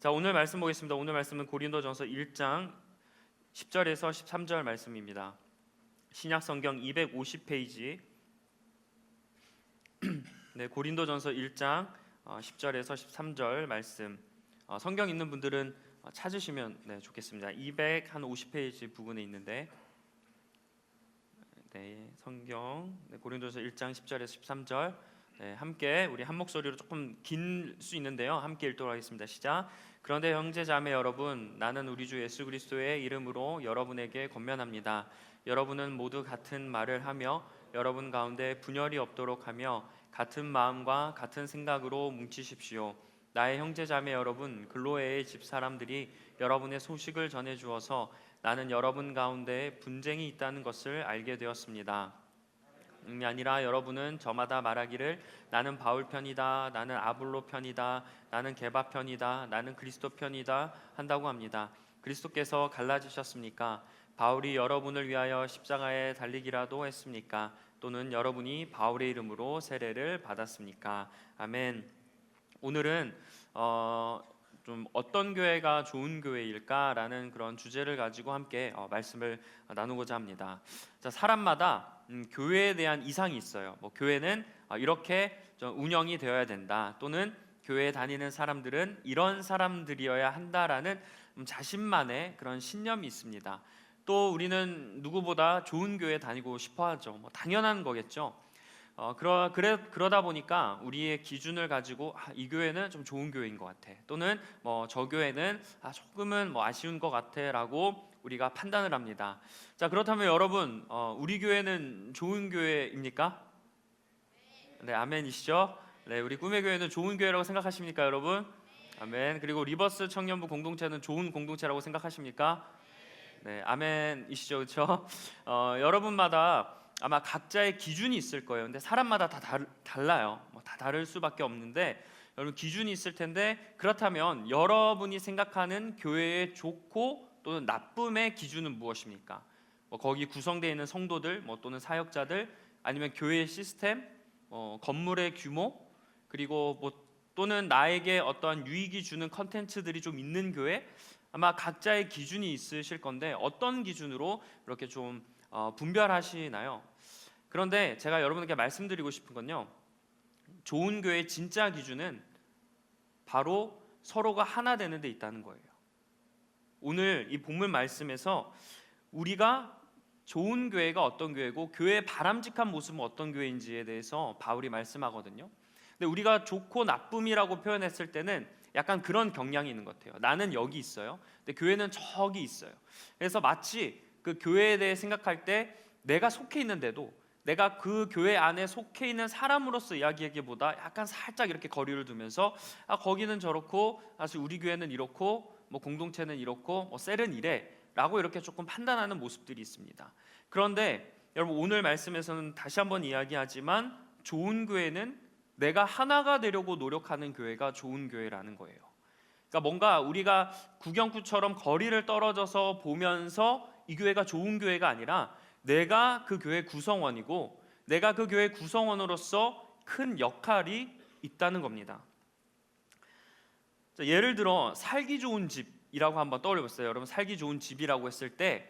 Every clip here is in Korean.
자, 오늘 말씀 보겠습니다. 오늘 말씀은 고린도전서 1장 10절에서 13절 말씀입니다. 신약 성경 250페이지. 네, 고린도전서 1장 10절에서 13절 말씀. 성경 있는 분들은 찾으시면 좋겠습니다. 250페이지 부분에 있는데, 성경 고린도전서 1장 10절에서 13절 함께 우리 한 목소리로 조금 길 수 있는데요. 함께 읽도록 하겠습니다. 시작. 그런데 형제 자매 여러분, 나는 우리 주 예수 그리스도의 이름으로 여러분에게 권면합니다. 여러분은 모두 같은 말을 하며 여러분 가운데 분열이 없도록 하며 같은 마음과 같은 생각으로 뭉치십시오. 나의 형제 자매 여러분, 글로에의 집 사람들이 여러분의 소식을 전해 주어서 나는 여러분 가운데 분쟁이 있다는 것을 알게 되었습니다. 아니라 여러분은 저마다 말하기를 나는 바울 편이다, 나는 아볼로 편이다, 나는 게바 편이다, 나는 그리스도 편이다 한다고 합니다. 그리스도께서 갈라지셨습니까? 바울이 여러분을 위하여 십자가에 달리기라도 했습니까? 또는 여러분이 바울의 이름으로 세례를 받았습니까? 아멘. 오늘은 좀 어떤 교회가 좋은 교회일까라는 그런 주제를 가지고 함께 말씀을 나누고자 합니다. 자, 사람마다 교회에 대한 이상이 있어요. 교회는 이렇게 좀 운영이 되어야 된다, 또는 교회에 다니는 사람들은 이런 사람들이어야 한다라는 자신만의 그런 신념이 있습니다. 또 우리는 누구보다 좋은 교회 다니고 싶어하죠. 당연한 거겠죠. 그러다 보니까 우리의 기준을 가지고 이 교회는 좀 좋은 교회인 것 같아, 또는 저 교회는 조금은 아쉬운 것 같아라고 우리가 판단을 합니다. 자, 그렇다면 여러분, 우리 교회는 좋은 교회입니까? 네, 아멘이시죠? 네, 우리 꿈의 교회는 좋은 교회라고 생각하십니까, 여러분? 아멘. 그리고 리버스 청년부 공동체는 좋은 공동체라고 생각하십니까? 네, 아멘이시죠, 그렇죠? 여러분마다 아마 각자의 기준이 있을 거예요. 근데 사람마다 다 달라요. 다 다를 수밖에 없는데, 여러분 기준이 있을 텐데, 그렇다면 여러분이 생각하는 교회의 좋고 또는 나쁨의 기준은 무엇입니까? 거기 구성되어 있는 성도들, 또는 사역자들, 아니면 교회의 시스템, 건물의 규모, 그리고 또는 나에게 어떠한 유익이 주는 컨텐츠들이 좀 있는 교회, 아마 각자의 기준이 있으실 건데 어떤 기준으로 이렇게 좀 분별하시나요? 그런데 제가 여러분에게 말씀드리고 싶은 건요, 좋은 교회의 진짜 기준은 바로 서로가 하나 되는 데 있다는 거예요. 오늘 이 본문 말씀에서 우리가 좋은 교회가 어떤 교회고 교회의 바람직한 모습은 어떤 교회인지에 대해서 바울이 말씀하거든요. 근데 우리가 좋고 나쁨이라고 표현했을 때는 약간 그런 경향이 있는 것 같아요. 나는 여기 있어요, 근데 교회는 저기 있어요. 그래서 마치 그 교회에 대해 생각할 때 내가 속해 있는데도 내가 그 교회 안에 속해 있는 사람으로서 이야기하기보다 약간 살짝 이렇게 거리를 두면서 거기는 저렇고 사실 우리 교회는 이렇고 공동체는 이렇고 셀은 이래 라고 이렇게 조금 판단하는 모습들이 있습니다. 그런데 여러분, 오늘 말씀에서는 다시 한번 이야기하지만 좋은 교회는 내가 하나가 되려고 노력하는 교회가 좋은 교회라는 거예요. 그러니까 뭔가 우리가 구경꾼처럼 거리를 떨어져서 보면서 이 교회가 좋은 교회가 아니라 내가 그 교회 구성원이고 내가 그 교회 구성원으로서 큰 역할이 있다는 겁니다. 자, 예를 들어 살기 좋은 집이라고 한번 떠올려보세요. 여러분, 살기 좋은 집이라고 했을 때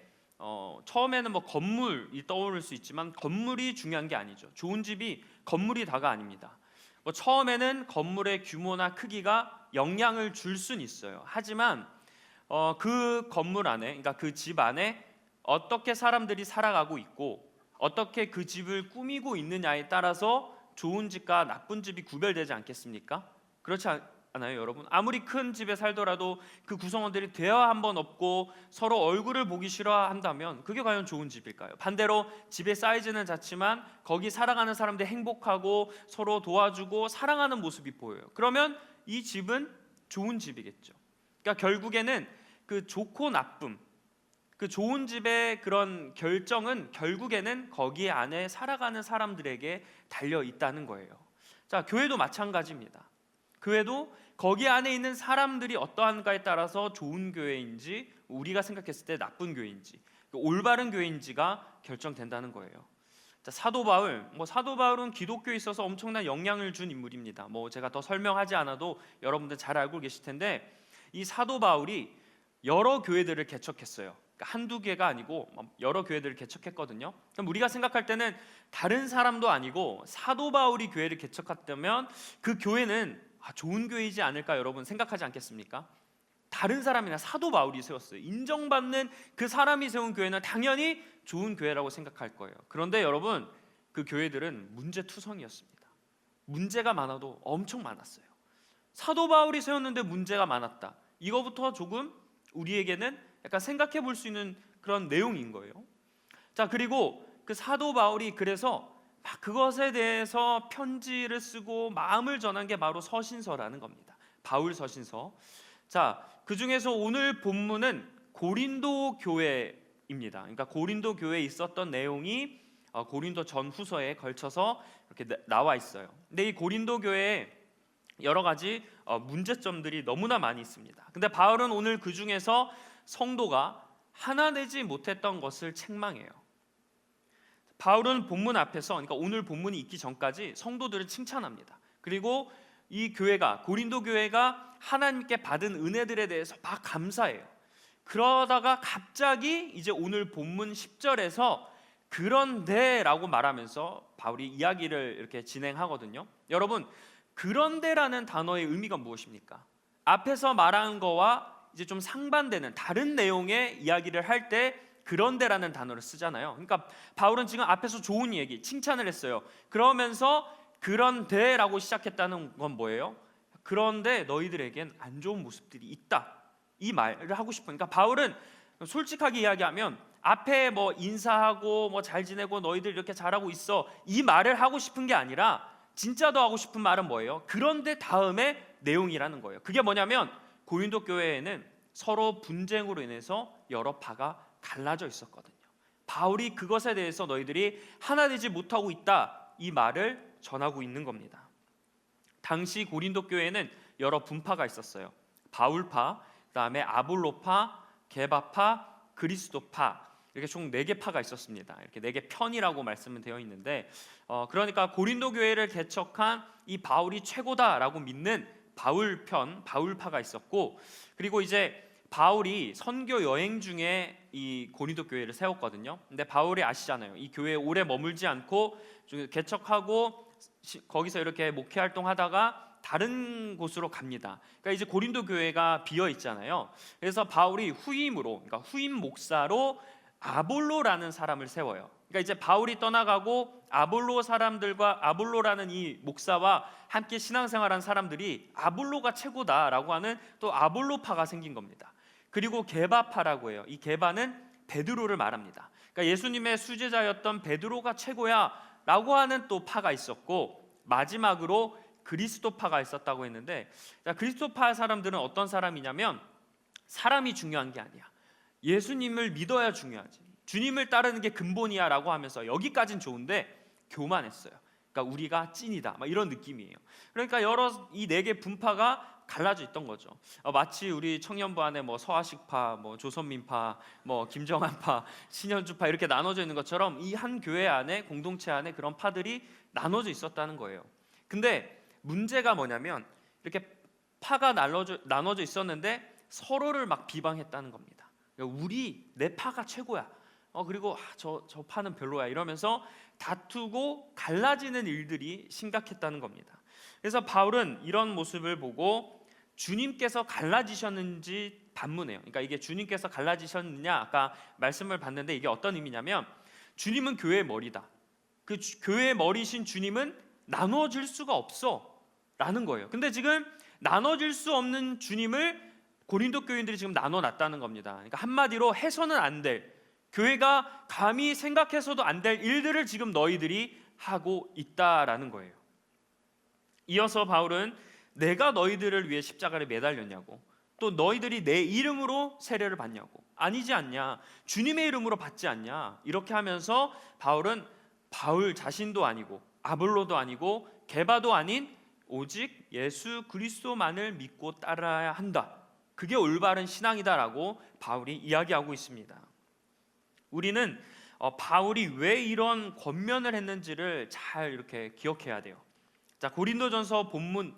처음에는 건물이 떠오를 수 있지만 건물이 중요한 게 아니죠. 좋은 집이 건물이 다가 아닙니다. 처음에는 건물의 규모나 크기가 영향을 줄 수는 있어요. 하지만 그 건물 안에, 그러니까 그 집 안에 어떻게 사람들이 살아가고 있고 어떻게 그 집을 꾸미고 있느냐에 따라서 좋은 집과 나쁜 집이 구별되지 않겠습니까? 그렇지 않아요, 여러분? 아무리 큰 집에 살더라도 그 구성원들이 대화 한번 없고 서로 얼굴을 보기 싫어한다면 그게 과연 좋은 집일까요? 반대로 집의 사이즈는 작지만 거기 살아가는 사람들이 행복하고 서로 도와주고 사랑하는 모습이 보여요. 그러면 이 집은 좋은 집이겠죠. 그러니까 결국에는 그 좋고 나쁨, 그 좋은 집의 그런 결정은 결국에는 거기 안에 살아가는 사람들에게 달려 있다는 거예요. 자, 교회도 마찬가지입니다. 교회도 거기 안에 있는 사람들이 어떠한가에 따라서 좋은 교회인지, 우리가 생각했을 때 나쁜 교회인지, 올바른 교회인지가 결정된다는 거예요. 자, 사도 바울은 기독교에 있어서 엄청난 영향을 준 인물입니다. 제가 더 설명하지 않아도 여러분들 잘 알고 계실 텐데, 이 사도 바울이 여러 교회들을 개척했어요. 그러니까 한두 개가 아니고 여러 교회들을 개척했거든요. 그럼 우리가 생각할 때는 다른 사람도 아니고 사도 바울이 교회를 개척했다면 그 교회는 좋은 교회이지 않을까 여러분 생각하지 않겠습니까? 다른 사람이나 사도 바울이 세웠어요. 인정받는 그 사람이 세운 교회는 당연히 좋은 교회라고 생각할 거예요. 그런데 여러분 그 교회들은 문제투성이었습니다. 문제가 많아도 엄청 많았어요. 사도 바울이 세웠는데 문제가 많았다. 이거부터 조금 우리에게는 약간 생각해 볼 수 있는 그런 내용인 거예요. 자, 그리고 그 사도 바울이 그래서 막 그것에 대해서 편지를 쓰고 마음을 전한 게 바로 서신서라는 겁니다. 바울 서신서. 자, 그 중에서 오늘 본문은 고린도 교회입니다. 그러니까 고린도 교회에 있었던 내용이 고린도 전후서에 걸쳐서 이렇게 나와 있어요. 근데 이 고린도 교회에 여러 가지 문제점들이 너무나 많이 있습니다. 근데 바울은 오늘 그 중에서 성도가 하나 되지 못했던 것을 책망해요. 바울은 본문 앞에서, 그러니까 오늘 본문이 있기 전까지 성도들을 칭찬합니다. 그리고 이 교회가, 고린도 교회가 하나님께 받은 은혜들에 대해서 막 감사해요. 그러다가 갑자기 이제 오늘 본문 10절에서 그런데라고 말하면서 바울이 이야기를 이렇게 진행하거든요. 여러분, 그런데라는 단어의 의미가 무엇입니까? 앞에서 말한 거와 이제 좀 상반되는 다른 내용의 이야기를 할 때 그런데라는 단어를 쓰잖아요. 그러니까 바울은 지금 앞에서 좋은 얘기, 칭찬을 했어요. 그러면서 그런데라고 시작했다는 건 뭐예요? 그런데 너희들에겐 안 좋은 모습들이 있다. 이 말을 하고 싶어요. 그러니까 바울은 솔직하게 이야기하면 앞에 뭐 인사하고 뭐 잘 지내고 너희들 이렇게 잘하고 있어, 이 말을 하고 싶은 게 아니라 진짜 더 하고 싶은 말은 뭐예요? 그런데 다음에 내용이라는 거예요. 그게 뭐냐면 고린도 교회에는 서로 분쟁으로 인해서 여러 파가 갈라져 있었거든요. 바울이 그것에 대해서 너희들이 하나 되지 못하고 있다, 이 말을 전하고 있는 겁니다. 당시 고린도 교회에는 여러 분파가 있었어요. 바울파, 그다음에 아볼로파, 게바파, 그리스도파, 이렇게 총 4개 파가 있었습니다. 이렇게 4개 편이라고 말씀은 되어 있는데 그러니까 고린도 교회를 개척한 이 바울이 최고다라고 믿는 바울편, 바울파가 있었고, 그리고 이제 바울이 선교 여행 중에 이 고린도 교회를 세웠거든요. 근데 바울이 아시잖아요. 이 교회에 오래 머물지 않고 개척하고 거기서 이렇게 목회 활동하다가 다른 곳으로 갑니다. 그러니까 이제 고린도 교회가 비어 있잖아요. 그래서 바울이 후임으로, 그러니까 후임 목사로 아볼로라는 사람을 세워요. 그러니까 이제 바울이 떠나가고 아볼로라는 이 목사와 함께 신앙생활한 사람들이 아볼로가 최고다라고 하는 또 아볼로파가 생긴 겁니다. 그리고 게바파라고 해요. 이 게바는 베드로를 말합니다. 그러니까 예수님의 수제자였던 베드로가 최고야라고 하는 또 파가 있었고, 마지막으로 그리스도파가 있었다고 했는데, 그리스도파 사람들은 어떤 사람이냐면 사람이 중요한 게 아니야, 예수님을 믿어야 중요하지, 주님을 따르는 게 근본이야 라고 하면서 여기까진 좋은데 교만했어요. 그러니까 우리가 찐이다, 막 이런 느낌이에요. 그러니까 이 4개 분파가 갈라져 있던 거죠. 마치 우리 청년부 안에 뭐 서하식파, 뭐 조선민파, 뭐 김정한파, 신현주파 이렇게 나눠져 있는 것처럼 이 한 교회 안에, 공동체 안에 그런 파들이 나눠져 있었다는 거예요. 근데 문제가 뭐냐면 이렇게 파가 나눠져 있었는데 서로를 막 비방했다는 겁니다. 내 파가 최고야. 그리고 저 파는 별로야, 이러면서 다투고 갈라지는 일들이 심각했다는 겁니다. 그래서 바울은 이런 모습을 보고 주님께서 갈라지셨는지 반문해요. 그러니까 이게 주님께서 갈라지셨느냐, 아까 말씀을 봤는데 이게 어떤 의미냐면 주님은 교회의 머리다. 그 교회의 머리신 주님은 나눠질 수가 없어 라는 거예요. 근데 지금 나눠질 수 없는 주님을 고린도 교인들이 지금 나눠놨다는 겁니다. 그러니까 한마디로 해서는 안 될, 교회가 감히 생각해서도 안 될 일들을 지금 너희들이 하고 있다라는 거예요. 이어서 바울은 내가 너희들을 위해 십자가를 매달렸냐고, 또 너희들이 내 이름으로 세례를 받냐고, 아니지 않냐, 주님의 이름으로 받지 않냐, 이렇게 하면서 바울은 바울 자신도 아니고 아볼로도 아니고 게바도 아닌 오직 예수 그리스도만을 믿고 따라야 한다, 그게 올바른 신앙이다라고 바울이 이야기하고 있습니다. 우리는 바울이 왜 이런 권면을 했는지를 잘 이렇게 기억해야 돼요. 자, 고린도전서 본문이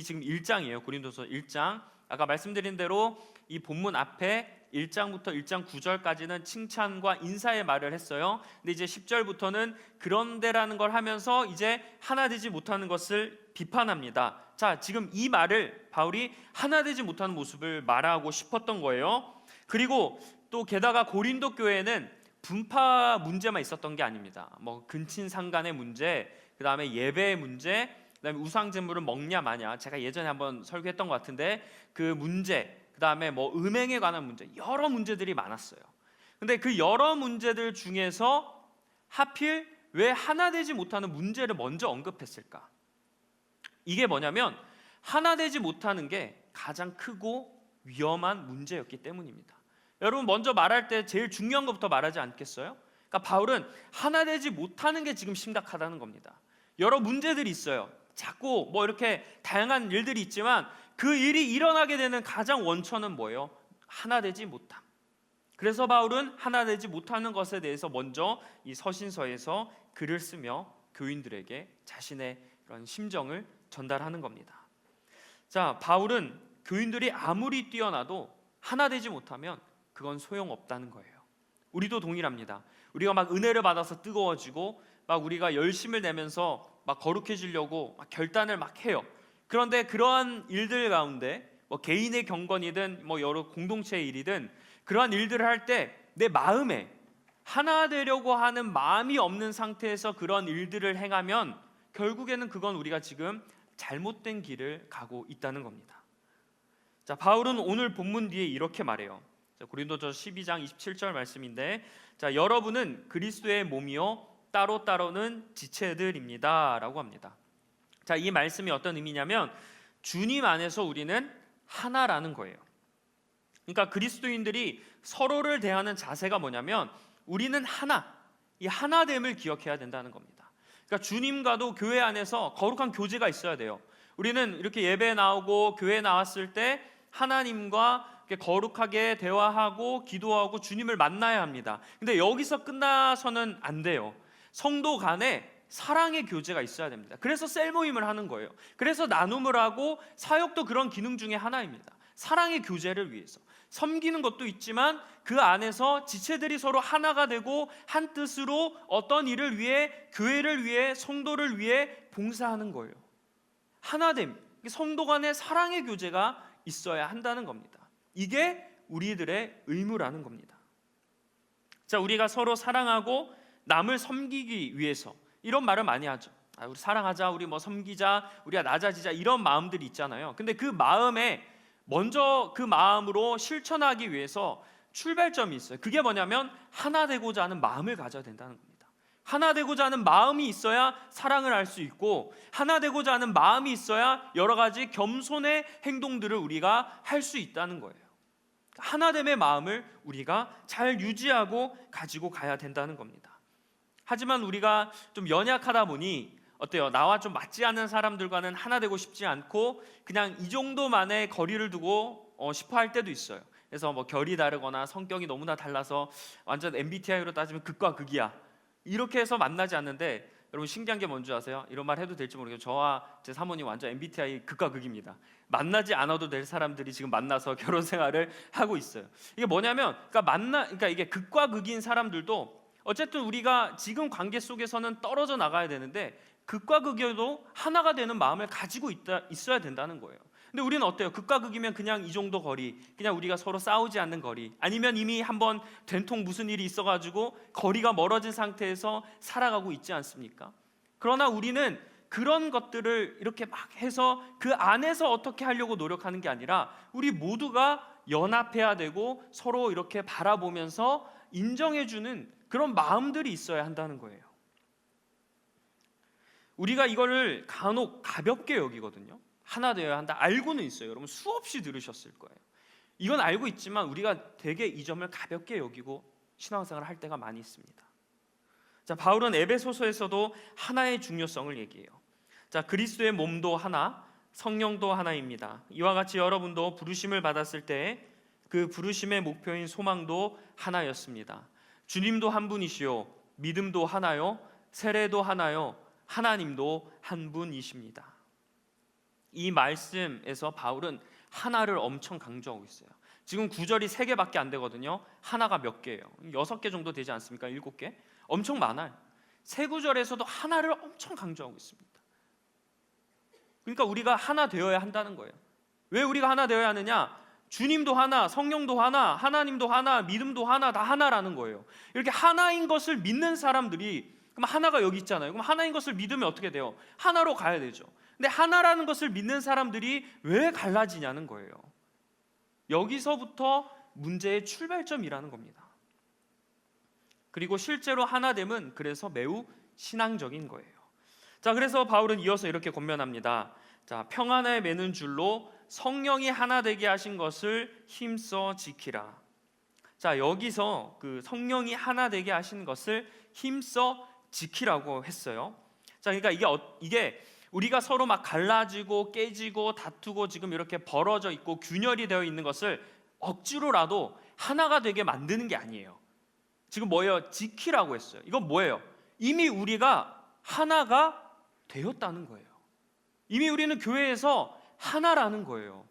지금 1장이에요. 고린도서 1장 아까 말씀드린 대로 이 본문 앞에 1장부터 1장 9절까지는 칭찬과 인사의 말을 했어요. 근데 이제 10절부터는 그런데라는 걸 하면서 이제 하나 되지 못하는 것을 비판합니다. 자, 지금 이 말을 바울이 하나 되지 못하는 모습을 말하고 싶었던 거예요. 그리고 또 게다가 고린도 교회는 분파 문제만 있었던 게 아닙니다. 뭐 근친상간의 문제, 그 다음에 예배의 문제, 그 다음에 우상 제물을 먹냐 마냐, 제가 예전에 한번 설교했던 것 같은데 그 문제, 그 다음에 뭐 음행에 관한 문제, 여러 문제들이 많았어요. 근데 그 여러 문제들 중에서 하필 왜 하나 되지 못하는 문제를 먼저 언급했을까? 이게 뭐냐면 하나 되지 못하는 게 가장 크고 위험한 문제였기 때문입니다. 여러분, 먼저 말할 때 제일 중요한 것부터 말하지 않겠어요? 그러니까 바울은 하나 되지 못하는 게 지금 심각하다는 겁니다. 여러 문제들이 있어요. 자꾸 뭐 이렇게 다양한 일들이 있지만 그 일이 일어나게 되는 가장 원천은 뭐예요? 하나 되지 못함. 그래서 바울은 하나 되지 못하는 것에 대해서 먼저 이 서신서에서 글을 쓰며 교인들에게 자신의 그런 심정을 전달하는 겁니다. 자, 바울은 교인들이 아무리 뛰어나도 하나 되지 못하면 그건 소용없다는 거예요. 우리도 동일합니다. 우리가 막 은혜를 받아서 뜨거워지고 막 우리가 열심을 내면서 막 거룩해지려고 막 결단을 막 해요. 그런데 그러한 일들 가운데 뭐 개인의 경건이든 뭐 여러 공동체의 일이든 그러한 일들을 할 때 내 마음에 하나 되려고 하는 마음이 없는 상태에서 그런 일들을 행하면 결국에는 그건 우리가 지금 잘못된 길을 가고 있다는 겁니다. 자, 바울은 오늘 본문 뒤에 이렇게 말해요. 자, 고린도서 12장 27절 말씀인데, 자, 여러분은 그리스도의 몸이요 따로따로는 지체들입니다 라고 합니다. 자, 이 말씀이 어떤 의미냐면 주님 안에서 우리는 하나라는 거예요. 그러니까 그리스도인들이 서로를 대하는 자세가 뭐냐면 우리는 하나, 이 하나됨을 기억해야 된다는 겁니다. 그러니까 주님과도 교회 안에서 거룩한 교제가 있어야 돼요. 우리는 이렇게 예배에 나오고 교회에 나왔을 때 하나님과 거룩하게 대화하고 기도하고 주님을 만나야 합니다. 근데 여기서 끝나서는 안 돼요. 성도 간에 사랑의 교제가 있어야 됩니다. 그래서 셀 모임을 하는 거예요. 그래서 나눔을 하고 사역도 그런 기능 중에 하나입니다. 사랑의 교제를 위해서 섬기는 것도 있지만 그 안에서 지체들이 서로 하나가 되고 한 뜻으로 어떤 일을 위해, 교회를 위해, 성도를 위해 봉사하는 거예요. 하나됨, 성도 간의 사랑의 교제가 있어야 한다는 겁니다. 이게 우리들의 의무라는 겁니다. 자, 우리가 서로 사랑하고 남을 섬기기 위해서 이런 말을 많이 하죠. 우리 사랑하자, 우리 뭐 섬기자, 우리가 낮아지자, 이런 마음들이 있잖아요. 근데 그 마음에 먼저 그 마음으로 실천하기 위해서 출발점이 있어요. 그게 뭐냐면 하나 되고자 하는 마음을 가져야 된다는 겁니다. 하나 되고자 하는 마음이 있어야 사랑을 할 수 있고, 하나 되고자 하는 마음이 있어야 여러 가지 겸손의 행동들을 우리가 할 수 있다는 거예요. 하나됨의 마음을 우리가 잘 유지하고 가지고 가야 된다는 겁니다. 하지만 우리가 좀 연약하다 보니 어때요? 나와 좀 맞지 않는 사람들과는 하나 되고 싶지 않고 그냥 이 정도만의 거리를 두고 싶어 할 때도 있어요. 그래서 뭐 결이 다르거나 성격이 너무나 달라서 완전 MBTI로 따지면 극과 극이야, 이렇게 해서 만나지 않는데, 여러분 신기한 게 뭔지 아세요? 이런 말 해도 될지 모르겠어요. 저와 제 사모님 완전 MBTI 극과 극입니다. 만나지 않아도 될 사람들이 지금 만나서 결혼 생활을 하고 있어요. 이게 뭐냐면 그러니까 이게 극과 극인 사람들도 어쨌든 우리가 지금 관계 속에서는 떨어져 나가야 되는데 극과 극이어도 하나가 되는 마음을 가지고 있어야 된다는 거예요. 근데 우리는 어때요? 극과 극이면 그냥 이 정도 거리, 그냥 우리가 서로 싸우지 않는 거리, 아니면 이미 한번 된통 무슨 일이 있어가지고 거리가 멀어진 상태에서 살아가고 있지 않습니까? 그러나 우리는 그런 것들을 이렇게 막 해서 그 안에서 어떻게 하려고 노력하는 게 아니라 우리 모두가 연합해야 되고 서로 이렇게 바라보면서 인정해주는 그런 마음들이 있어야 한다는 거예요. 우리가 이거를 간혹 가볍게 여기거든요. 하나 되어야 한다, 알고는 있어요. 여러분 수없이 들으셨을 거예요. 이건 알고 있지만 우리가 되게 이 점을 가볍게 여기고 신앙생활을 할 때가 많이 있습니다. 자, 바울은 에베소서에서도 하나의 중요성을 얘기해요. 자, 그리스도의 몸도 하나, 성령도 하나입니다. 이와 같이 여러분도 부르심을 받았을 때 그 부르심의 목표인 소망도 하나였습니다. 주님도 한 분이시요, 믿음도 하나요, 세례도 하나요, 하나님도 한 분이십니다. 이 말씀에서 바울은 하나를 엄청 강조하고 있어요. 지금 구절이 3개밖에 안 되거든요. 하나가 몇 개예요? 6개 정도 되지 않습니까? 7개? 엄청 많아요. 3구절에서도 하나를 엄청 강조하고 있습니다. 그러니까 우리가 하나 되어야 한다는 거예요. 왜 우리가 하나 되어야 하느냐? 주님도 하나, 성령도 하나, 하나님도 하나, 믿음도 하나, 다 하나라는 거예요. 이렇게 하나인 것을 믿는 사람들이, 그럼 하나가 여기 있잖아요. 그럼 하나인 것을 믿으면 어떻게 돼요? 하나로 가야 되죠. 근데 하나라는 것을 믿는 사람들이 왜 갈라지냐는 거예요. 여기서부터 문제의 출발점이라는 겁니다. 그리고 실제로 하나됨은 그래서 매우 신앙적인 거예요. 자, 그래서 바울은 이어서 이렇게 권면합니다. 자, 평안에 매는 줄로 성령이 하나 되게 하신 것을 힘써 지키라. 자, 여기서 그 성령이 하나 되게 하신 것을 힘써 지키라고 했어요. 자, 그러니까 이게 우리가 서로 막 갈라지고 깨지고 다투고 지금 이렇게 벌어져 있고 균열이 되어 있는 것을 억지로라도 하나가 되게 만드는 게 아니에요. 지금 뭐예요? 지키라고 했어요. 이건 뭐예요? 이미 우리가 하나가 되었다는 거예요. 이미 우리는 교회에서 하나라는 거예요.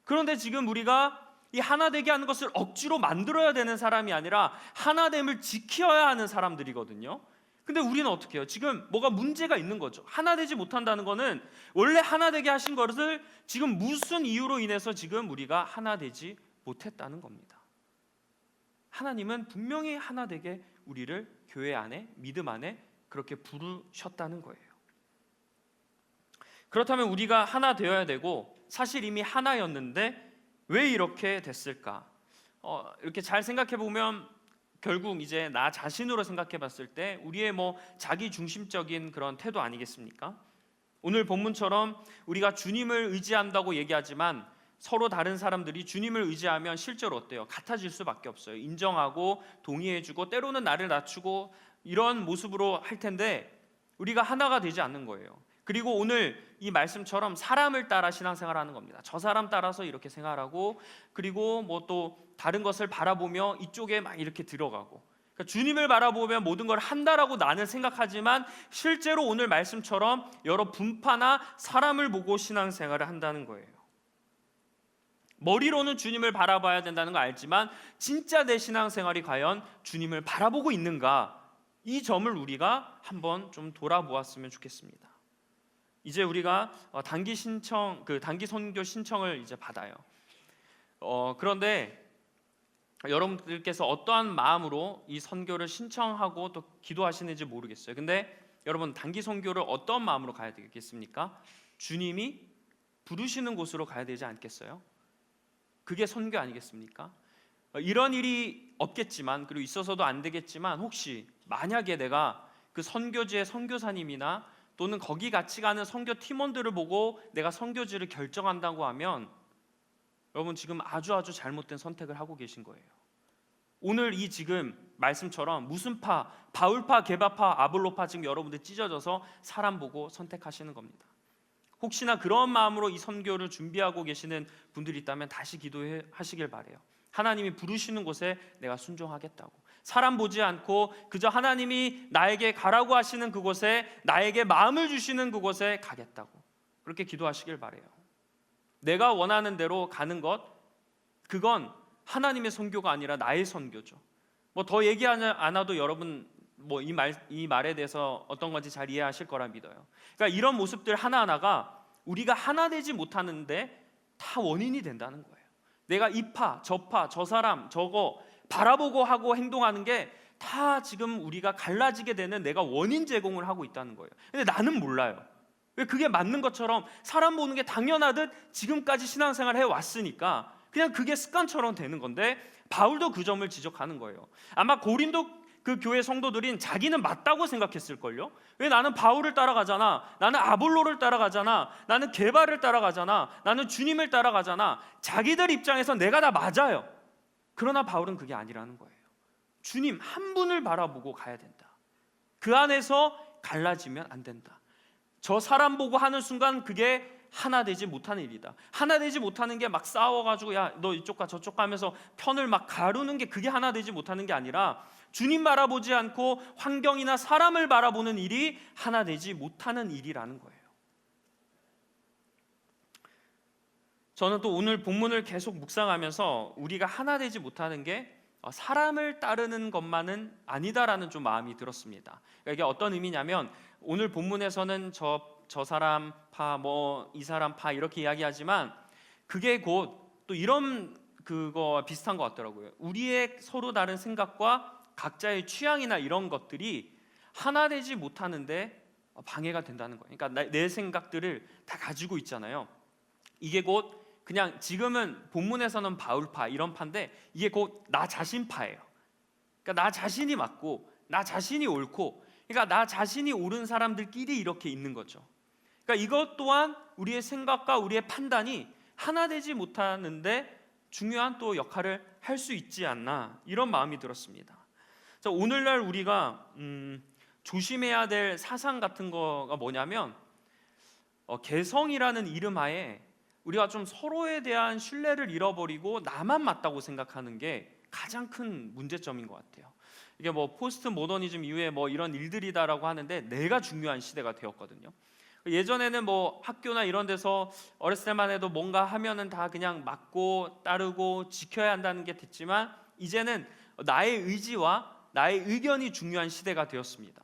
그런데 지금 우리가 이 하나 되게 하는 것을 억지로 만들어야 되는 사람이 아니라 하나됨을 지켜야 하는 사람들이거든요. 근데 우리는 어떻게 해요? 지금 뭐가 문제가 있는 거죠. 하나 되지 못한다는 거는 원래 하나 되게 하신 것을 지금 무슨 이유로 인해서 지금 우리가 하나 되지 못했다는 겁니다. 하나님은 분명히 하나 되게 우리를 교회 안에, 믿음 안에 그렇게 부르셨다는 거예요. 그렇다면 우리가 하나 되어야 되고 사실 이미 하나였는데 왜 이렇게 됐을까? 이렇게 잘 생각해 보면 결국 이제 나 자신으로 생각해 봤을 때 우리의 자기 중심적인 그런 태도 아니겠습니까? 오늘 본문처럼 우리가 주님을 의지한다고 얘기하지만 서로 다른 사람들이 주님을 의지하면 실제로 어때요? 같아질 수밖에 없어요. 인정하고 동의해주고 때로는 나를 낮추고 이런 모습으로 할 텐데 우리가 하나가 되지 않는 거예요. 그리고 오늘 이 말씀처럼 사람을 따라 신앙생활하는 겁니다. 저 사람 따라서 이렇게 생활하고 그리고 또 다른 것을 바라보며 이쪽에 막 이렇게 들어가고, 그러니까 주님을 바라보며 모든 걸 한다라고 나는 생각하지만 실제로 오늘 말씀처럼 여러 분파나 사람을 보고 신앙생활을 한다는 거예요. 머리로는 주님을 바라봐야 된다는 거 알지만 진짜 내 신앙생활이 과연 주님을 바라보고 있는가, 이 점을 우리가 한번 좀 돌아보았으면 좋겠습니다. 이제 우리가 단기 선교 신청을 이제 받아요. 그런데 여러분들께서 어떠한 마음으로 이 선교를 신청하고 또 기도하시는지 모르겠어요. 근데 여러분, 단기 선교를 어떤 마음으로 가야 되겠습니까? 주님이 부르시는 곳으로 가야 되지 않겠어요? 그게 선교 아니겠습니까? 이런 일이 없겠지만, 그리고 있어서도 안 되겠지만, 혹시 만약에 내가 그 선교지의 선교사님이나 또는 거기 같이 가는 선교 팀원들을 보고 내가 선교지를 결정한다고 하면 여러분 지금 아주 잘못된 선택을 하고 계신 거예요. 오늘 이 지금 말씀처럼 무슨 파, 바울파, 게바파, 아볼로파 지금 여러분들 찢어져서 사람 보고 선택하시는 겁니다. 혹시나 그런 마음으로 이 선교를 준비하고 계시는 분들이 있다면 다시 기도하시길 바래요. 하나님이 부르시는 곳에 내가 순종하겠다고, 사람 보지 않고 그저 하나님이 나에게 가라고 하시는 그곳에, 나에게 마음을 주시는 그곳에 가겠다고, 그렇게 기도하시길 바래요. 내가 원하는 대로 가는 것, 그건 하나님의 선교가 아니라 나의 선교죠. 더 얘기하지 않아도 여러분 이 말에 대해서 어떤 건지 잘 이해하실 거라 믿어요. 그러니까 이런 모습들 하나하나가 우리가 하나 되지 못하는데 다 원인이 된다는 거예요. 내가 이 파, 저 파, 저 사람, 저거 바라보고 하고 행동하는 게 다 지금 우리가 갈라지게 되는 내가 원인 제공을 하고 있다는 거예요. 근데 나는 몰라요. 왜 그게 맞는 것처럼 사람 보는 게 당연하듯 지금까지 신앙생활 해왔으니까 그냥 그게 습관처럼 되는 건데, 바울도 그 점을 지적하는 거예요. 아마 고린도 그 교회 성도들인 자기는 맞다고 생각했을걸요. 왜 나는 바울을 따라가잖아, 나는 아볼로를 따라가잖아, 나는 게바를 따라가잖아, 나는 주님을 따라가잖아. 자기들 입장에서 내가 다 맞아요. 그러나 바울은 그게 아니라는 거예요. 주님 한 분을 바라보고 가야 된다. 그 안에서 갈라지면 안 된다. 저 사람 보고 하는 순간 그게 하나 되지 못하는 일이다. 하나 되지 못하는 게 막 싸워가지고 야 너 이쪽 가 저쪽 가 하면서 편을 막 가르는 게 그게 하나 되지 못하는 게 아니라 주님 바라보지 않고 환경이나 사람을 바라보는 일이 하나 되지 못하는 일이라는 거예요. 저는 또 오늘 본문을 계속 묵상하면서 우리가 하나 되지 못하는 게 사람을 따르는 것만은 아니다라는 좀 마음이 들었습니다. 그러니까 이게 어떤 의미냐면 오늘 본문에서는 저 사람 파, 뭐 이 사람 파 이렇게 이야기하지만 그게 곧 또 이런 그거 비슷한 것 같더라고요. 우리의 서로 다른 생각과 각자의 취향이나 이런 것들이 하나 되지 못하는데 방해가 된다는 거예요. 그러니까 내 생각들을 다 가지고 있잖아요. 이게 곧 그냥 지금은 본문에서는 바울파 이런 파인데 이게 곧 나 자신 파예요. 그러니까 나 자신이 맞고 나 자신이 옳고, 그러니까 나 자신이 옳은 사람들끼리 이렇게 있는 거죠. 그러니까 이것 또한 우리의 생각과 우리의 판단이 하나 되지 못하는데 중요한 또 역할을 할 수 있지 않나, 이런 마음이 들었습니다. 자, 오늘날 우리가 조심해야 될 사상 같은 거가 뭐냐면 개성이라는 이름 하에 우리가 좀 서로에 대한 신뢰를 잃어버리고 나만 맞다고 생각하는 게 가장 큰 문제점인 것 같아요. 이게 뭐 포스트 모더니즘 이후에 뭐 이런 일들이다라고 하는데 내가 중요한 시대가 되었거든요. 예전에는 뭐 학교나 이런 데서 어렸을 때만 해도 뭔가 하면은 다 그냥 맞고 따르고 지켜야 한다는 게 됐지만 이제는 나의 의지와 나의 의견이 중요한 시대가 되었습니다.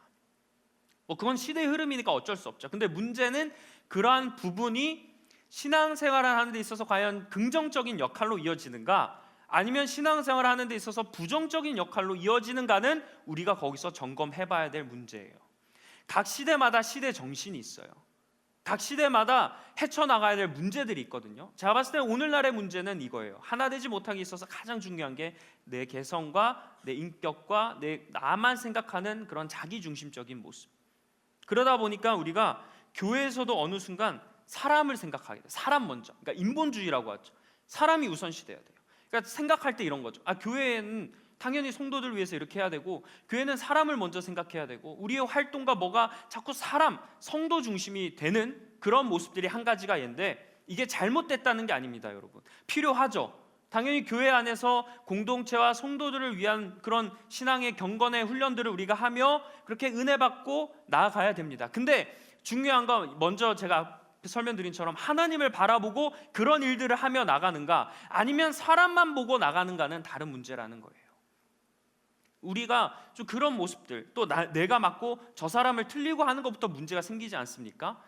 뭐 그건 시대의 흐름이니까 어쩔 수 없죠. 근데 문제는 그러한 부분이 신앙생활을 하는 데 있어서 과연 긍정적인 역할로 이어지는가, 아니면 신앙생활을 하는 데 있어서 부정적인 역할로 이어지는가는 우리가 거기서 점검해 봐야 될 문제예요. 각 시대마다 시대 정신이 있어요. 각 시대마다 헤쳐나가야 될 문제들이 있거든요. 제가 봤을 때 오늘날의 문제는 이거예요. 하나 되지 못하기 있어서 가장 중요한 게 내 개성과 내 인격과 나만 생각하는 그런 자기중심적인 모습. 그러다 보니까 우리가 교회에서도 어느 순간 사람을 생각하게 돼요. 사람 먼저. 그러니까 인본주의라고 하죠. 사람이 우선시돼야 돼요. 그러니까 생각할 때 이런 거죠. 교회는 당연히 성도들 위해서 이렇게 해야 되고, 교회는 사람을 먼저 생각해야 되고, 우리의 활동과 뭐가 자꾸 사람, 성도 중심이 되는 그런 모습들이 한 가지가 있는데, 이게 잘못됐다는 게 아닙니다, 여러분. 필요하죠. 당연히 교회 안에서 공동체와 성도들을 위한 그런 신앙의 경건의 훈련들을 우리가 하며 그렇게 은혜 받고 나아가야 됩니다. 근데 중요한 건 먼저 제가 설명드린 처럼 하나님을 바라보고 그런 일들을 하며 나가는가, 아니면 사람만 보고 나가는가는 다른 문제라는 거예요. 우리가 좀 그런 모습들, 또 내가 맞고 저 사람을 틀리고 하는 것부터 문제가 생기지 않습니까?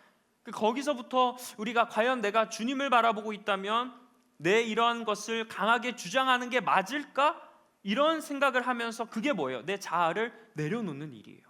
거기서부터 우리가 과연 내가 주님을 바라보고 있다면 내 이러한 것을 강하게 주장하는 게 맞을까? 이런 생각을 하면서, 그게 뭐예요? 내 자아를 내려놓는 일이에요.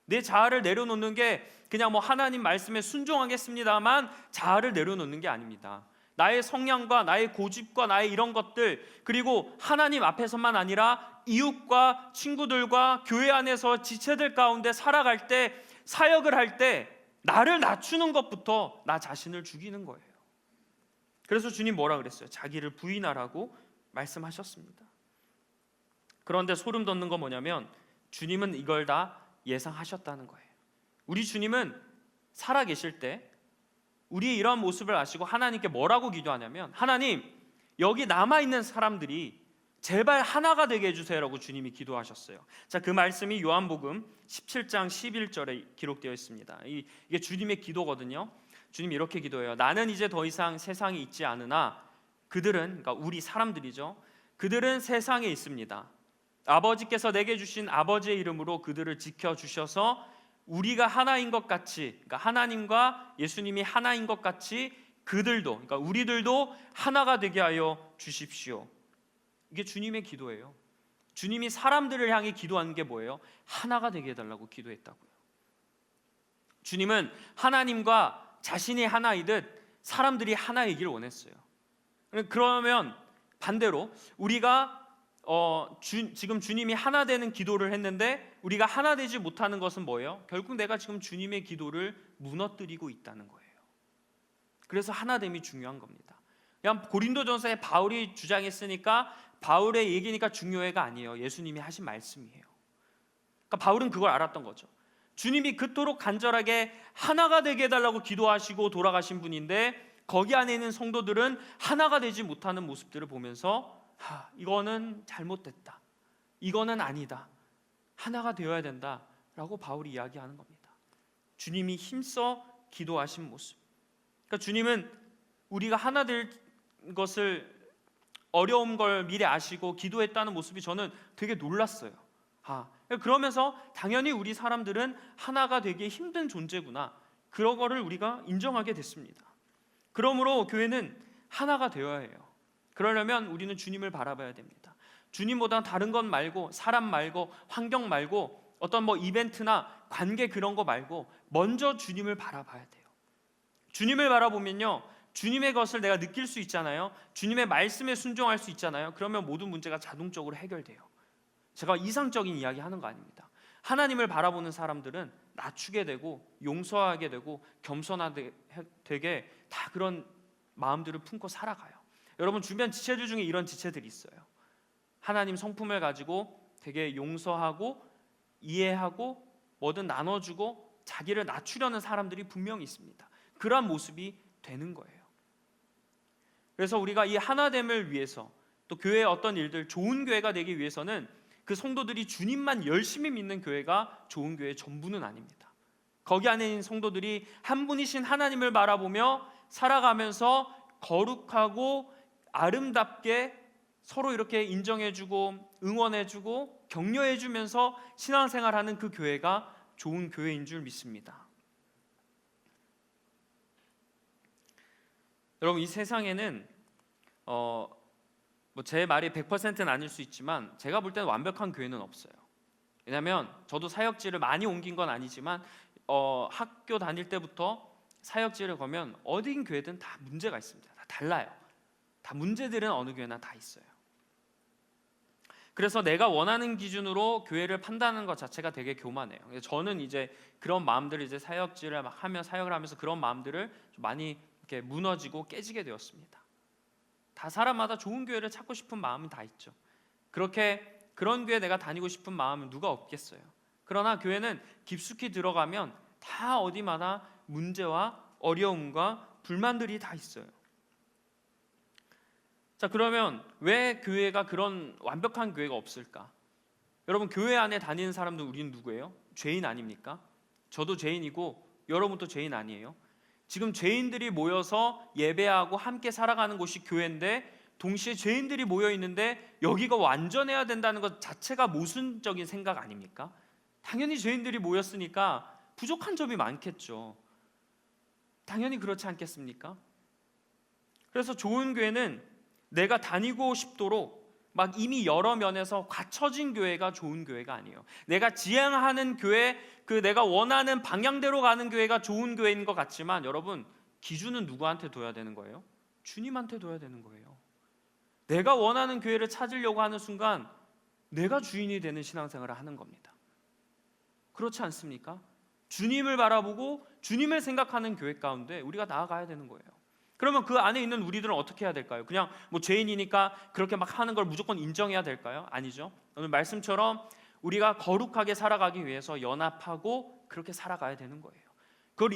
내 자아를 내려놓는 게 그냥 뭐 하나님 말씀에 순종하겠습니다만 자아를 내려놓는 게 아닙니다. 나의 성향과 나의 고집과 나의 이런 것들, 그리고 하나님 앞에서만 아니라 이웃과 친구들과 교회 안에서 지체들 가운데 살아갈 때, 사역을 할 때 나를 낮추는 것부터 나 자신을 죽이는 거예요. 그래서 주님 뭐라 그랬어요? 자기를 부인하라고 말씀하셨습니다. 그런데 소름 돋는 건 뭐냐면 주님은 이걸 다 예상하셨다는 거예요. 우리 주님은 살아계실 때 우리의 이러한 모습을 아시고 하나님께 뭐라고 기도하냐면, 하나님, 여기 남아있는 사람들이 제발 하나가 되게 해주세요라고 주님이 기도하셨어요. 자, 그 말씀이 요한복음 17장 11절에 기록되어 있습니다. 이게 주님의 기도거든요. 주님이 이렇게 기도해요. 나는 이제 더 이상 세상에 있지 않으나 그들은, 그러니까 우리 사람들이죠, 그들은 세상에 있습니다. 아버지께서 내게 주신 아버지의 이름으로 그들을 지켜주셔서 우리가 하나인 것 같이, 그러니까 하나님과 예수님이 하나인 것 같이 그들도, 그러니까 우리들도 하나가 되게 하여 주십시오. 이게 주님의 기도예요. 주님이 사람들을 향해 기도하는 게 뭐예요? 하나가 되게 해달라고 기도했다고요. 주님은 하나님과 자신이 하나이듯 사람들이 하나이길 원했어요. 그러면 반대로 우리가 지금 주님이 하나 되는 기도를 했는데 우리가 하나 되지 못하는 것은 뭐예요? 결국 내가 지금 주님의 기도를 무너뜨리고 있다는 거예요. 그래서 하나됨이 중요한 겁니다. 그냥 고린도전서에 바울이 주장했으니까 바울의 얘기니까 중요해가 아니에요. 예수님이 하신 말씀이에요. 그러니까 바울은 그걸 알았던 거죠. 주님이 그토록 간절하게 하나가 되게 해달라고 기도하시고 돌아가신 분인데 거기 안에 있는 성도들은 하나가 되지 못하는 모습들을 보면서 이거는 잘못됐다, 이거는 아니다, 하나가 되어야 된다라고 바울이 이야기하는 겁니다. 주님이 힘써 기도하신 모습. 그러니까 주님은 우리가 하나 될 것을 어려운 걸 미리 아시고 기도했다는 모습이 저는 되게 놀랐어요. 그러면서 당연히 우리 사람들은 하나가 되기 힘든 존재구나, 그런 거를 우리가 인정하게 됐습니다. 그러므로 교회는 하나가 되어야 해요. 그러려면 우리는 주님을 바라봐야 됩니다. 주님보다 다른 것 말고, 사람 말고, 환경 말고, 어떤 이벤트나 관계 그런 거 말고 먼저 주님을 바라봐야 돼요. 주님을 바라보면요, 주님의 것을 내가 느낄 수 있잖아요. 주님의 말씀에 순종할 수 있잖아요. 그러면 모든 문제가 자동적으로 해결돼요. 제가 이상적인 이야기 하는 거 아닙니다. 하나님을 바라보는 사람들은 낮추게 되고 용서하게 되고 겸손하게 되게 다 그런 마음들을 품고 살아가요. 여러분 주변 지체들 중에 이런 지체들이 있어요. 하나님 성품을 가지고 되게 용서하고 이해하고 뭐든 나눠주고 자기를 낮추려는 사람들이 분명히 있습니다. 그러한 모습이 되는 거예요. 그래서 우리가 이 하나됨을 위해서, 또 교회의 어떤 일들, 좋은 교회가 되기 위해서는 그 성도들이 주님만 열심히 믿는 교회가 좋은 교회의 전부는 아닙니다. 거기 안에 있는 성도들이 한 분이신 하나님을 바라보며 살아가면서 거룩하고 아름답게 서로 이렇게 인정해주고 응원해주고 격려해주면서 신앙생활하는 그 교회가 좋은 교회인 줄 믿습니다. 여러분, 이 세상에는 제 말이 100%는 아닐 수 있지만 제가 볼 때는 완벽한 교회는 없어요. 왜냐하면 저도 사역지를 많이 옮긴 건 아니지만 학교 다닐 때부터 사역지를 가면 어딘 교회든 다 문제가 있습니다. 다 달라요. 다 문제들은 어느 교회나 다 있어요. 그래서 내가 원하는 기준으로 교회를 판단하는 것 자체가 되게 교만해요. 저는 이제 그런 마음들을 이제 사역지를 막 하며 사역을 하면서 그런 마음들을 좀 많이 이렇게 무너지고 깨지게 되었습니다. 다 사람마다 좋은 교회를 찾고 싶은 마음은 다 있죠. 그런 교회 내가 다니고 싶은 마음은 누가 없겠어요. 그러나 교회는 깊숙이 들어가면 다 어디마다 문제와 어려움과 불만들이 다 있어요. 자, 그러면 왜 교회가 그런 완벽한 교회가 없을까? 여러분, 교회 안에 다니는 사람들 우리는 누구예요? 죄인 아닙니까? 저도 죄인이고 여러분도 죄인 아니에요? 지금 죄인들이 모여서 예배하고 함께 살아가는 곳이 교회인데 동시에 죄인들이 모여 있는데 여기가 완전해야 된다는 것 자체가 모순적인 생각 아닙니까? 당연히 죄인들이 모였으니까 부족한 점이 많겠죠. 당연히 그렇지 않겠습니까? 그래서 좋은 교회는 내가 다니고 싶도록 막 이미 여러 면에서 갖춰진 교회가 좋은 교회가 아니에요. 내가 지향하는 교회, 내가 원하는 방향대로 가는 교회가 좋은 교회인 것 같지만 여러분, 기준은 누구한테 둬야 되는 거예요? 주님한테 둬야 되는 거예요. 내가 원하는 교회를 찾으려고 하는 순간 내가 주인이 되는 신앙생활을 하는 겁니다. 그렇지 않습니까? 주님을 바라보고 주님을 생각하는 교회 가운데 우리가 나아가야 되는 거예요. 그러면 그 안에 있는 우리들은 어떻게 해야 될까요? 그냥 죄인이니까 그렇게 막 하는 걸 무조건 인정해야 될까요? 아니죠. 오늘 말씀처럼 우리가 거룩하게 살아가기 위해서 연합하고 그렇게 살아가야 되는 거예요. 그걸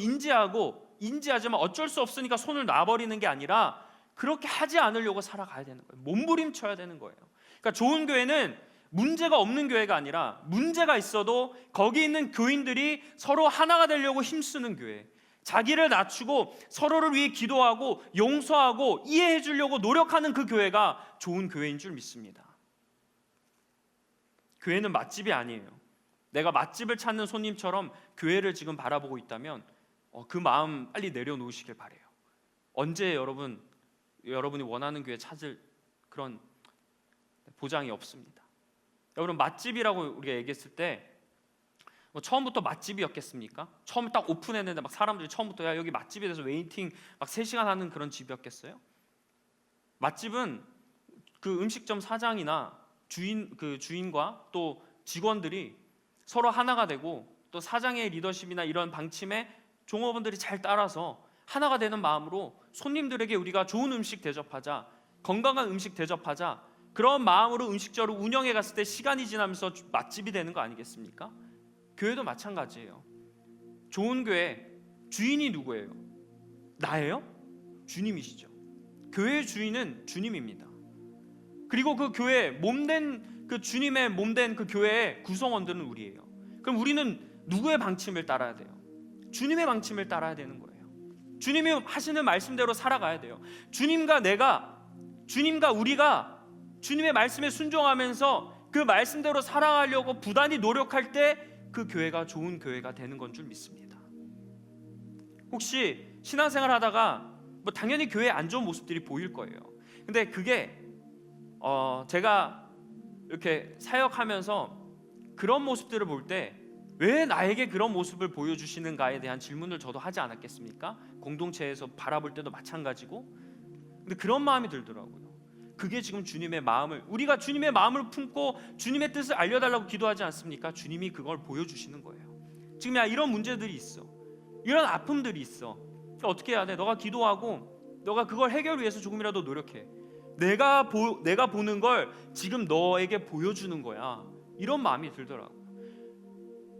인지하지만 어쩔 수 없으니까 손을 놔버리는 게 아니라 그렇게 하지 않으려고 살아가야 되는 거예요. 몸부림쳐야 되는 거예요. 그러니까 좋은 교회는 문제가 없는 교회가 아니라 문제가 있어도 거기 있는 교인들이 서로 하나가 되려고 힘쓰는 교회, 자기를 낮추고 서로를 위해 기도하고 용서하고 이해해 주려고 노력하는 그 교회가 좋은 교회인 줄 믿습니다. 교회는 맛집이 아니에요. 내가 맛집을 찾는 손님처럼 교회를 지금 바라보고 있다면 그 마음 빨리 내려놓으시길 바라요. 언제 여러분이 원하는 교회 찾을 그런 보장이 없습니다. 여러분, 맛집이라고 우리가 얘기했을 때 처음부터 맛집이었겠습니까? 처음 딱 오픈했는데 막 사람들이 처음부터 야 여기 맛집에 대해서 웨이팅 막 3시간 하는 그런 집이었겠어요? 맛집은 그 음식점 사장이나 주인과 또 직원들이 서로 하나가 되고 또 사장의 리더십이나 이런 방침에 종업원들이 잘 따라서 하나가 되는 마음으로 손님들에게 우리가 좋은 음식 대접하자, 건강한 음식 대접하자, 그런 마음으로 음식점을 운영해 갔을 때 시간이 지나면서 맛집이 되는 거 아니겠습니까? 교회도 마찬가지예요. 좋은 교회 주인이 누구예요? 나예요? 주님이시죠. 교회의 주인은 주님입니다. 그리고 그 교회 몸된 그 주님의 몸된 그 교회의 구성원들은 우리예요. 그럼 우리는 누구의 방침을 따라야 돼요? 주님의 방침을 따라야 되는 거예요. 주님이 하시는 말씀대로 살아가야 돼요. 주님과 내가 주님과 우리가 주님의 말씀에 순종하면서 그 말씀대로 살아가려고 부단히 노력할 때 그 교회가 좋은 교회가 되는 건 줄 믿습니다. 혹시 신앙생활 하다가 뭐 당연히 교회에 안 좋은 모습들이 보일 거예요. 근데 그게 제가 이렇게 사역하면서 그런 모습들을 볼 때 왜 나에게 그런 모습을 보여주시는가에 대한 질문을 저도 하지 않았겠습니까? 공동체에서 바라볼 때도 마찬가지고. 근데 그런 마음이 들더라고요. 그게 지금 주님의 마음을, 우리가 주님의 마음을 품고 주님의 뜻을 알려달라고 기도하지 않습니까? 주님이 그걸 보여주시는 거예요. 지금 야, 이런 문제들이 있어, 이런 아픔들이 있어. 어떻게 해야 돼? 너가 기도하고 너가 그걸 해결 위해서 조금이라도 노력해. 내가 보는 걸 지금 너에게 보여주는 거야. 이런 마음이 들더라고.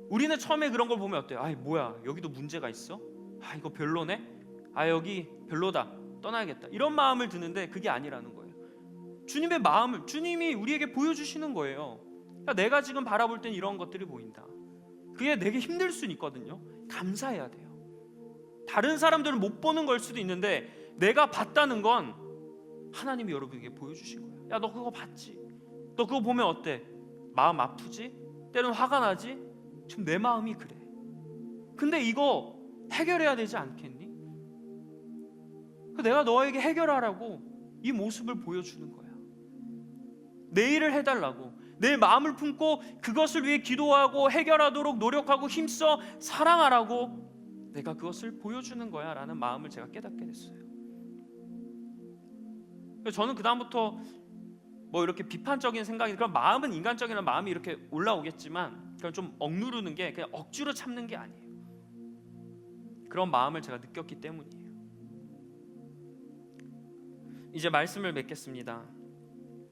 우리는 처음에 그런 걸 보면 어때요? 아이 뭐야, 여기도 문제가 있어? 아 이거 별로네? 아 여기 별로다, 떠나야겠다, 이런 마음을 드는데 그게 아니라는 거예요. 주님의 마음을 주님이 우리에게 보여주시는 거예요. 그러니까 내가 지금 바라볼 땐 이런 것들이 보인다. 그게 내게 힘들 수는 있거든요. 감사해야 돼요. 다른 사람들은 못 보는 걸 수도 있는데 내가 봤다는 건 하나님이 여러분에게 보여주신 거예요. 야 너 그거 봤지? 너 그거 보면 어때? 마음 아프지? 때로는 화가 나지? 지금 내 마음이 그래. 근데 이거 해결해야 되지 않겠니? 내가 너에게 해결하라고 이 모습을 보여주는 거야. 내 일을 해달라고, 내 마음을 품고 그것을 위해 기도하고 해결하도록 노력하고 힘써 사랑하라고 내가 그것을 보여주는 거야 라는 마음을 제가 깨닫게 됐어요. 저는 그 다음부터 뭐 이렇게 비판적인 생각이, 그런 마음은 인간적인 마음이 이렇게 올라오겠지만 그걸 좀 억누르는 게, 그냥 억지로 참는 게 아니에요. 그런 마음을 제가 느꼈기 때문이에요. 이제 말씀을 맺겠습니다.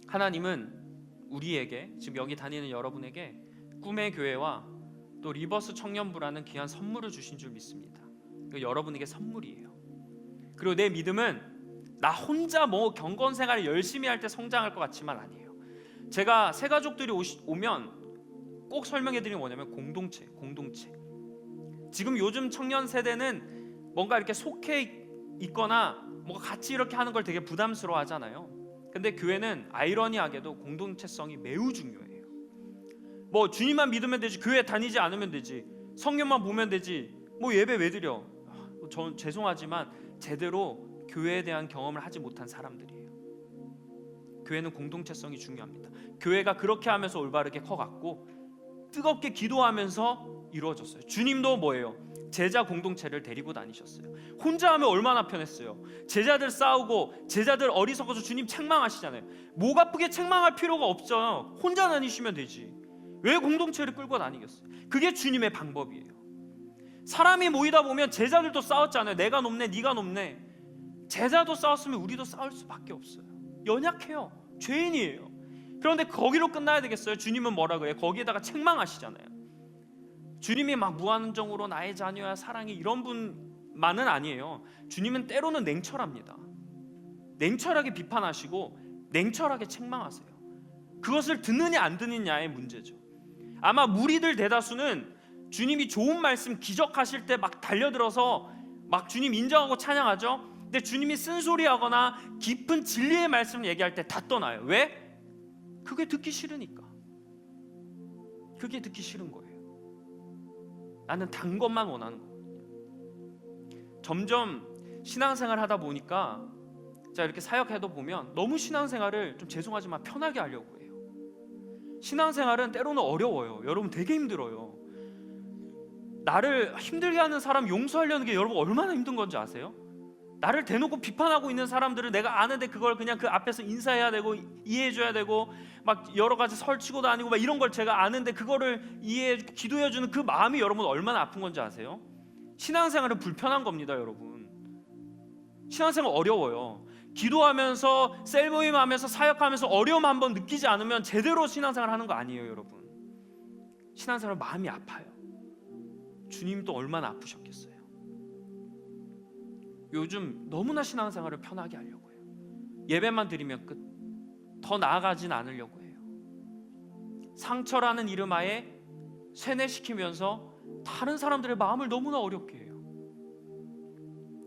하나님은 우리에게, 지금 여기 다니는 여러분에게 꿈의 교회와 또 리버스 청년부라는 귀한 선물을 주신 줄 믿습니다. 여러분에게 선물이에요. 그리고 내 믿음은 나 혼자 뭐 경건 생활을 열심히 할 때 성장할 것 같지만 아니에요. 제가 새 가족들이 오면 꼭 설명해드리는 게 뭐냐면 공동체. 지금 요즘 청년 세대는 뭔가 이렇게 속해 있거나 뭔가 같이 이렇게 하는 걸 되게 부담스러워 하잖아요. 근데 교회는 아이러니하게도 공동체성이 매우 중요해요. 뭐 주님만 믿으면 되지, 교회 다니지 않으면 되지, 성경만 보면 되지, 뭐 예배 왜 드려? 전 죄송하지만 제대로 교회에 대한 경험을 하지 못한 사람들이에요. 교회는 공동체성이 중요합니다. 교회가 그렇게 하면서 올바르게 커갔고 뜨겁게 기도하면서 이루어졌어요. 주님도 뭐예요? 제자 공동체를 데리고 다니셨어요. 혼자 하면 얼마나 편했어요. 제자들 싸우고 제자들 어리석어서 주님 책망하시잖아요. 목 아프게 책망할 필요가 없어요. 혼자 다니시면 되지. 왜 공동체를 끌고 다니겠어요? 그게 주님의 방법이에요. 사람이 모이다 보면 제자들도 싸웠잖아요. 내가 높네, 네가 높네. 제자도 싸웠으면 우리도 싸울 수밖에 없어요. 연약해요. 죄인이에요. 그런데 거기로 끝나야 되겠어요? 주님은 뭐라 그래요? 거기에다가 책망하시잖아요. 주님이 막 무한정으로 나의 자녀야 사랑해 이런 분만은 아니에요. 주님은 때로는 냉철합니다. 냉철하게 비판하시고 냉철하게 책망하세요. 그것을 듣느냐 안 듣느냐의 문제죠. 아마 무리들 대다수는 주님이 좋은 말씀 기적하실 때 막 달려들어서 막 주님 인정하고 찬양하죠. 근데 주님이 쓴소리하거나 깊은 진리의 말씀을 얘기할 때 다 떠나요. 왜? 그게 듣기 싫으니까. 그게 듣기 싫은 거예요. 나는 단 것만 원하는 거예요. 점점 신앙생활 하다 보니까 자 이렇게 사역해도 보면 너무 신앙생활을 좀 죄송하지만 편하게 하려고 해요. 신앙생활은 때로는 어려워요. 여러분 되게 힘들어요. 나를 힘들게 하는 사람 용서하려는 게 여러분 얼마나 힘든 건지 아세요? 나를 대놓고 비판하고 있는 사람들을 내가 아는데 그걸 그냥 그 앞에서 인사해야 되고 이해해줘야 되고 막 여러 가지 설치고 다니고 막 이런 걸 제가 아는데 그거를 이해해주고 기도해주는 그 마음이 여러분 얼마나 아픈 건지 아세요? 신앙생활은 불편한 겁니다. 여러분 신앙생활 어려워요. 기도하면서 셀모임하면서 사역하면서 어려움 한번 느끼지 않으면 제대로 신앙생활 하는 거 아니에요. 여러분 신앙생활 마음이 아파요. 주님도 얼마나 아프셨겠어요. 요즘 너무나 신앙생활을 편하게 하려고 해요. 예배만 드리면 끝. 더 나아가진 않으려고 해요. 상처라는 이름하에 세뇌시키면서 다른 사람들의 마음을 너무나 어렵게 해요.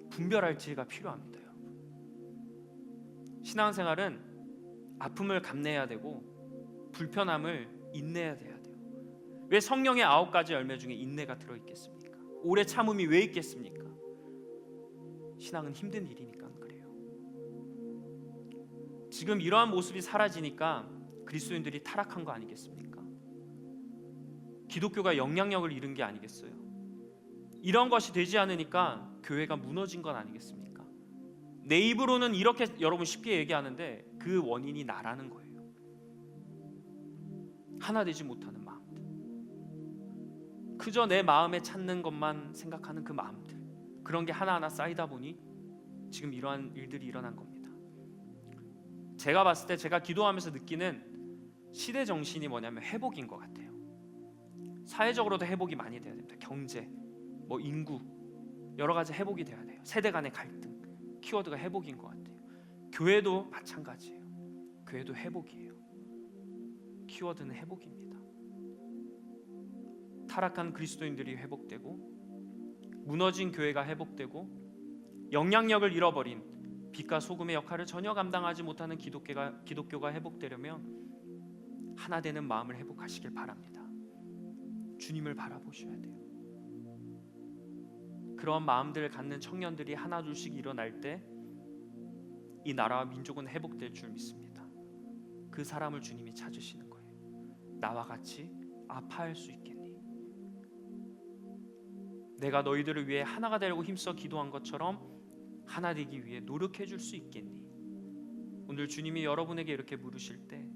분별할 지혜가 필요합니다. 여러분. 신앙생활은 아픔을 감내해야 되고 불편함을 인내해야 돼요. 왜 성령의 9가지 열매 중에 인내가 들어있겠습니까? 오래 참음이 왜 있겠습니까? 신앙은 힘든 일이니까 그래요. 지금 이러한 모습이 사라지니까 그리스도인들이 타락한 거 아니겠습니까? 기독교가 영향력을 잃은 게 아니겠어요? 이런 것이 되지 않으니까 교회가 무너진 건 아니겠습니까? 내 입으로는 이렇게 여러분 쉽게 얘기하는데 그 원인이 나라는 거예요. 하나 되지 못하는 마음들, 그저 내 마음에 찾는 것만 생각하는 그 마음들, 그런 게 하나하나 쌓이다 보니 지금 이러한 일들이 일어난 겁니다. 제가 봤을 때 제가 기도하면서 느끼는 시대 정신이 뭐냐면 회복인 것 같아요. 사회적으로도 회복이 많이 돼야 됩니다. 경제, 인구, 여러 가지 회복이 돼야 돼요. 세대 간의 갈등, 키워드가 회복인 것 같아요. 교회도 마찬가지예요. 교회도 회복이에요. 키워드는 회복입니다. 타락한 그리스도인들이 회복되고, 무너진 교회가 회복되고, 영향력을 잃어버린 빛과 소금의 역할을 전혀 감당하지 못하는 기독교가 회복되려면 하나 되는 마음을 회복하시길 바랍니다. 주님을 바라보셔야 돼요. 그런 마음들을 갖는 청년들이 하나 둘씩 일어날 때 이 나라와 민족은 회복될 줄 믿습니다. 그 사람을 주님이 찾으시는 거예요. 나와 같이 아파할 수 있겠니? 내가 너희들을 위해 하나가 되려고 힘써 기도한 것처럼 하나 되기 위해 노력해 줄 수 있겠니? 오늘 주님이 여러분에게 이렇게 물으실 때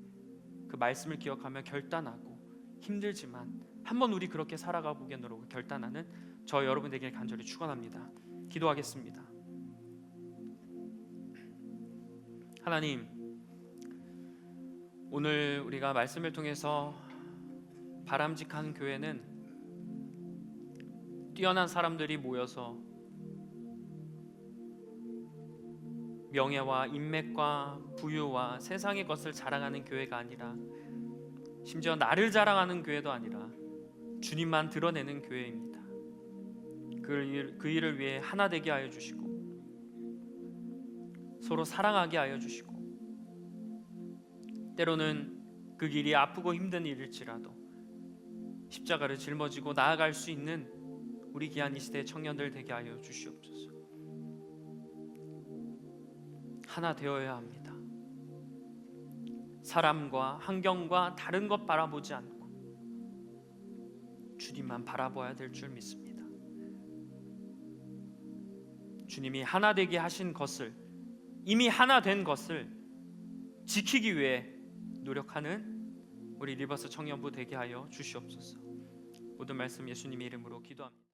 그 말씀을 기억하며 결단하고, 힘들지만 한번 우리 그렇게 살아가 보겠노라고 결단하는 저 여러분 되길 간절히 축원합니다. 기도하겠습니다. 하나님, 오늘 우리가 말씀을 통해서 바람직한 교회는 뛰어난 사람들이 모여서 명예와 인맥과 부유와 세상의 것을 자랑하는 교회가 아니라, 심지어 나를 자랑하는 교회도 아니라 주님만 드러내는 교회입니다. 그 일을 위해 하나 되게 하여 주시고, 서로 사랑하게 하여 주시고, 때로는 그 길이 아프고 힘든 일일지라도 십자가를 짊어지고 나아갈 수 있는 우리 귀한 이 시대의 청년들 되게 하여 주시옵소서. 하나 되어야 합니다. 사람과 환경과 다른 것 바라보지 않고 주님만 바라봐야 될 줄 믿습니다. 주님이 하나 되게 하신 것을, 이미 하나 된 것을 지키기 위해 노력하는 우리 리버스 청년부 되게 하여 주시옵소서. 모든 말씀 예수님의 이름으로 기도합니다.